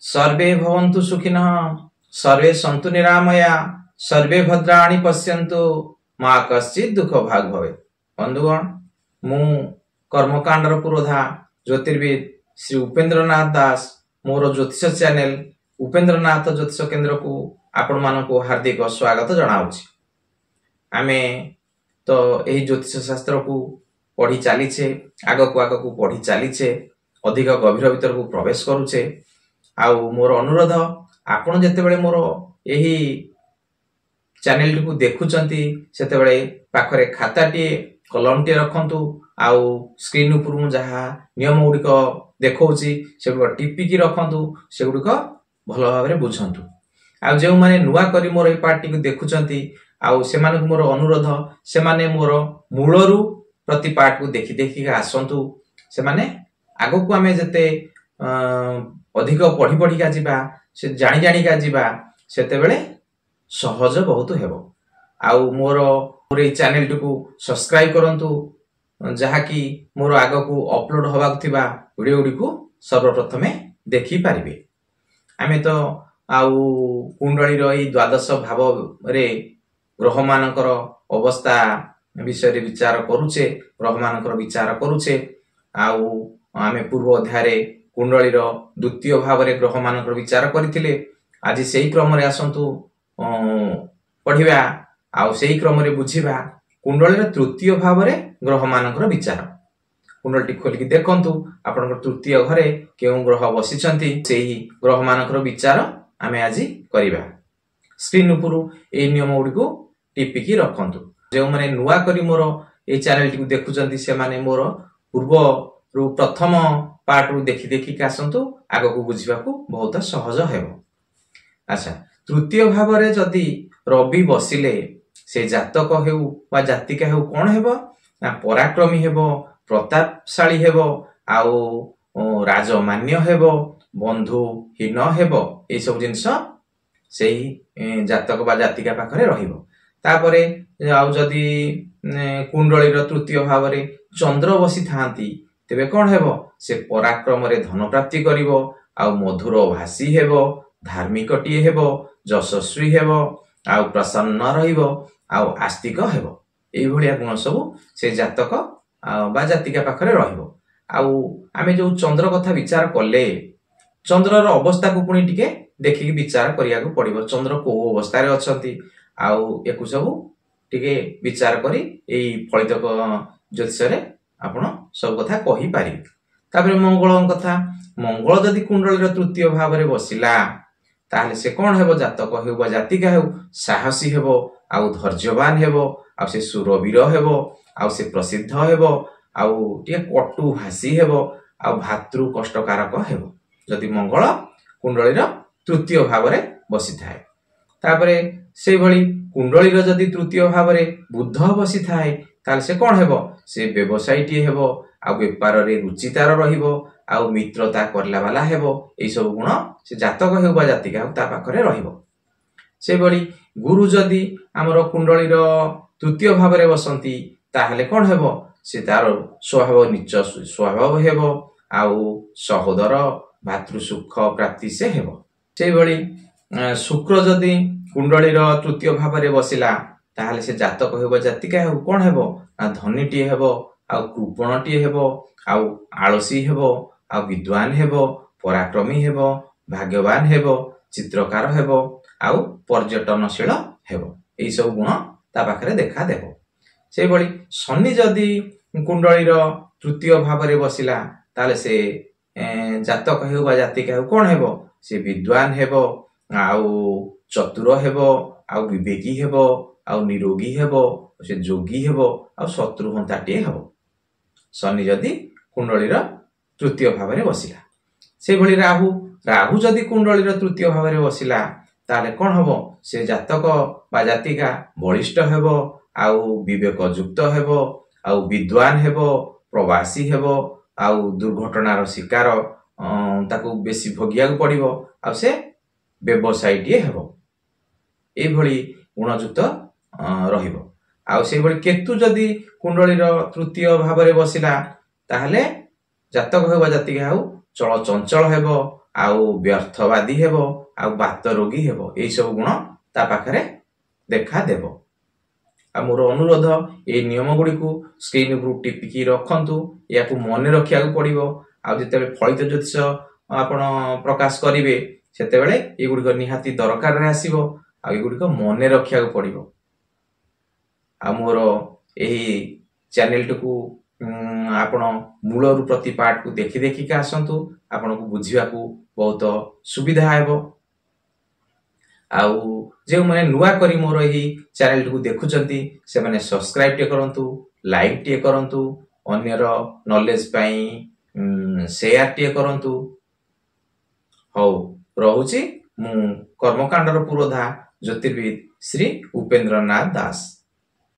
सर्वे भवन्तु सुखिनः, सर्वे सन्तु निरामया, सर्वे भद्राणि पश्यन्तु, मा कश्चित् दुःख भाग् भवेत्। बंधुगण, मु कर्मकांडर पुरोधा ज्योतिर्विद श्री उपेन्द्रनाथ दास मोर ज्योतिष चैनल उपेन्द्रनाथ ज्योतिष केन्द्र को आपण मानक हार्दिक स्वागत जनाऊँगी। आमे तो यही ज्योतिष शास्त्र को पढ़ी चलीचे, आग को पढ़ी चलीचे, अधिक गभीर भीतर को प्रवेश करूचे। आउ मोर अनुरोध, आपण जेतेबेले मोर यही चैनल को देखुचंती सेतेबेले पाखरे खाताटी कलमटी रखंतु। आउ स्क्रीन उपर मु जहा नियम गुड़िक देखौची सेगुड़ टिपिकी रखंतु, सेगुड़िक भल भाव बुझंतु। आउ जो माने नुआ करी मोर ए पार्टी को देखुचंती आउ से माने मोर अनुरोध, से माने मोर मूलरू प्रति पार्ट को देखि देखि आसंतु। से माने आगो को आमे जते अधिक पढ़ी पढ़ी का जीवा, से जानी जानी का जीवा, सेतेबेले सहज बहुत हेबो। आउ मोर ए चैनल को सब्सक्राइब करंतु, जहा कि मोर आग को अपलोड होबाक थिबा वीडियो गुडी को सर्वप्रथमे देखि पारिबे। आमे तो आउ कुंडली रही द्वादश भाव रे ग्रह मानकर अवस्था विषय रे विचार करूचे, ग्रह मानकर विचार करूचे। आउ आमे पूर्व अध्याय रे कुंडली रो द्वितीय भाव रे ग्रह मानकर विचार करथिले। आज सेही क्रम रे आसंतु पढ़िबा, आउ सेही क्रम रे बुझिबा कुंडली रो तृतीय भाव रे ग्रह मानकर विचार। कुंडली खोलिक देखंतु आपनकर तृतीय घरे केउ ग्रह बसिचंती, सेही ग्रह मानकर विचार आमे आज करिबा। स्क्रीन उपरु ए नियम गुडी को टिपिकी रखंतु। जे माने नुआ करी मोर ए चैनल को देखुचंती से माने मोर पूर्व रु प्रथम पार्ट रु देखि देखि कासंतु, आगो को बुझिबा को बहुत सहज हेबो। अच्छा, तृतीय भाव रे जदी रवि बसिले से जातक हेउ वा जातिका हेउ कोन हेबो ना पराक्रमी हेबो, प्रतापशाली हेबो, आउ राजमान्य हेबो, बंधुहीन हेबो। ए सब जिंस सेही जातक बा जातिका पाखरे रहिबो। तापरे आउ जदी कुंडली रो तृतीय भाव रे चंद्र बसी थांती, तेबे कोन हेबो से पराक्रम रे धन प्राप्ति करिवो, आउ मधुर भाषी हेबो, धार्मिकटिए हेबो, यशस्वी हेबो, आउ प्रसन्न रहिबो, आउ आस्तिक हेबो। एई भलिया गुण सब से जातक बा जातिका पाखरे रहिबो। आउ आमे जो चंद्र कथा विचार कले, चंद्र रो अवस्था को पुनी टिके देखि विचार करिया को पड़िबो। चंद्र को अवस्था रे अछंती, आउ एकु सब टिके विचार करी एई फलित ज्योतिष रे आपण सब कथा कहि पारि। तापरे मंगल कथा, मंगल जदि कुंडली रो तृतीय भाव रे बसिला, ताहले से कोन हेबो जातक हेउ बा जातिका हेउ साहसी हेबो, आउ धैर्यवान हेबो, आउ से सुरवीर हेबो, आउ से प्रसिद्ध हेबो, आउ टिके कटु भाषी हेबो, आउ भातृ कष्टकारक हेबो जदि मंगल कुंडली रो तृतीय भाव रे बसी थाए। तापरे से भली कुंडली रो जदि तृतीय भाव रे बुध बसी थाए, ताले से कोन हेबो से व्यवसायटी हेबो, आउ व्यापार रे रुचितार रहिबो, आउ मित्रता करला वाला हेबो। ए सब गुण से जातक हेउ बा जातिका ता पाखरे रहिबो। से भली गुरु जदि हमर कुंडली रो तृतीय भाव रे बसंती, ताहले कोन हेबो से तार स्वभाव नीच स्वभाव हेबो, आउ सहोदर भातृ सुख प्राप्ति से हेबो। से भली शुक्र जदि कुंडली रो तृतीय भाव रे बसिला, ताहले से जातक हेबो जातिका हेउ कोन हेबो ना धनीटी हेबो, आउ कृपणटी हेबो, आउ आळसी हेबो, आउ विद्वान हेबो, पराक्रमी हेबो, भाग्यवान हेबो, चित्रकार हेबो, आउ पर्यटनशील हेबो। एई सब गुण ता पाखरे देखा देबो। से भली शनि जदि कुंडली रो तृतीय भाव रे बसिला, ताले से जातक हेउ बा जातिका हेउ कोन हेबो से विद्वान हेबो, आउ चतुर हेबो, आउ विवेकी हेबो, आउ निरोगी हेबो, से जोगी हेबो, आउ शत्रुहंताटिए हेबो। शनि जदि कुंडली रो तृतीय भाव रे बसिला। से भली राहु, राहु जदि कुंडली रो तृतीय भाव रे बसिला, ताले कोन हबो से जातक बा जातिका बलिष्ठ हेबो, आउ विवेक युक्त हेबो, आउ विद्वान हेबो, प्रवासी हेबो, आउ दुर्घटनार शिकार ताकू बेसी भोगिया को पड़िबो, आउ से व्यवसायटी हेबो। ए भली गुणयुक्त रहिबो। ଆଉ ସେଇଭଳି କେତୁ ଯଦି କୁଣ୍ଡଳୀର ତୃତୀୟ ଭାବରେ ବସିଲା ତାହେଲେ ଜାତକ ହେଉ ବା ଜାତିକା ହେଉ ଚଳ ଚଞ୍ଚଳ ହେବ, ଆଉ ବ୍ୟର୍ଥବାଦୀ ହେବ, ଆଉ ବାତ ରୋଗୀ ହେବ। ଏଇ ସବୁ ଗୁଣ ତା ପାଖରେ ଦେଖାଦେବ। ଆଉ ମୋର ଅନୁରୋଧ, ଏଇ ନିୟମ ଗୁଡ଼ିକୁ ସ୍କ୍ରିନ୍ ଉପରୁ ଟିପିକି ରଖନ୍ତୁ, ଏହାକୁ ମନେ ରଖିବାକୁ ପଡ଼ିବ। ଆଉ ଯେତେବେଳେ ଫଳିତ ଜ୍ୟୋତିଷ ଆପଣ ପ୍ରକାଶ କରିବେ ସେତେବେଳେ ଏଗୁଡ଼ିକ ନିହାତି ଦରକାରରେ ଆସିବ, ଆଉ ଏଗୁଡ଼ିକ ମନେ ରଖିବାକୁ ପଡ଼ିବ। ଆଉ ମୋର ଏହି ଚ୍ୟାନେଲଟିକୁ ଆପଣ ମୂଳରୁ ପ୍ରତି ପାର୍ଟକୁ ଦେଖି ଦେଖିକି ଆସନ୍ତୁ, ଆପଣଙ୍କୁ ବୁଝିବାକୁ ବହୁତ ସୁବିଧା ହେବ। ଆଉ ଯେଉଁମାନେ ନୂଆ କରି ମୋର ଏହି ଚ୍ୟାନେଲଟିକୁ ଦେଖୁଛନ୍ତି ସେମାନେ ସବସ୍କ୍ରାଇବ୍ ଟିକେ କରନ୍ତୁ, ଲାଇକ୍ ଟିକେ କରନ୍ତୁ, ଅନ୍ୟର ନଲେଜ ପାଇଁ ସେୟାର ଟିକେ କରନ୍ତୁ। ହଉ ରହୁଛି। ମୁଁ କର୍ମକାଣ୍ଡର ପୁରୋଧା ଜ୍ୟୋତିର୍ବିଦ ଶ୍ରୀ ଉପେନ୍ଦ୍ର ନାଥ ଦାସ।